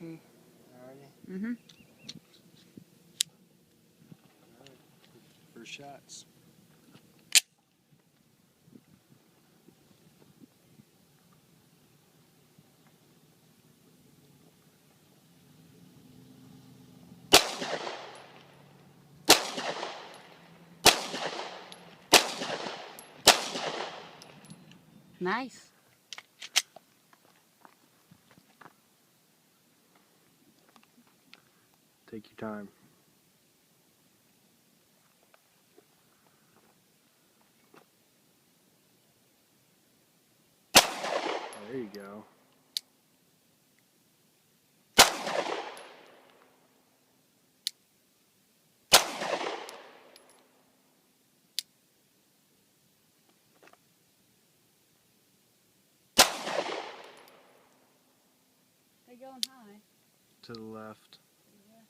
Okay. Alrighty. Mm-hmm. Alright. First shots. Nice. Take your time. There you go. They're going high. To the left. Yeah.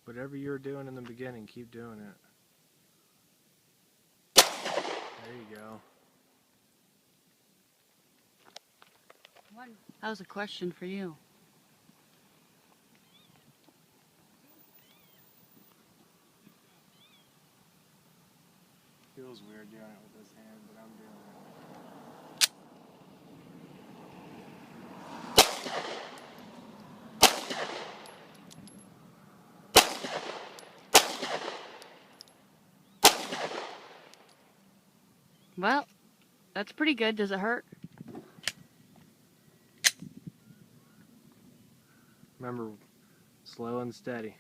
Whatever you were doing in the beginning, keep doing it. There you go. That was a question for you. Feels weird doing it with this hand, but I'm doing it. Well, that's pretty good. Does it hurt? Remember, slow and steady.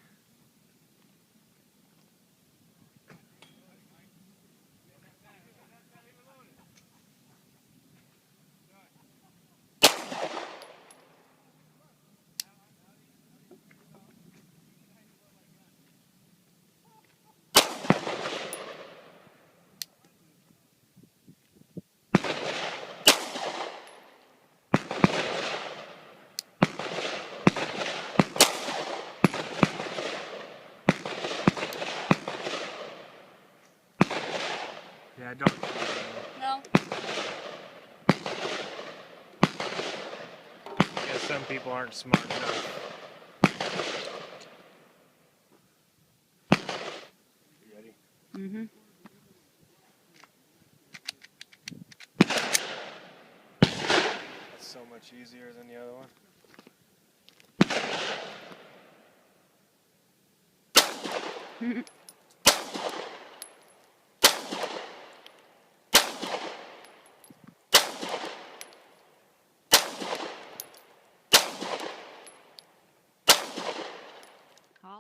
Yeah, don't. No. Yeah, some people aren't smart enough. You ready? Mm-hmm. That's so much easier than the other one. Mm-hmm.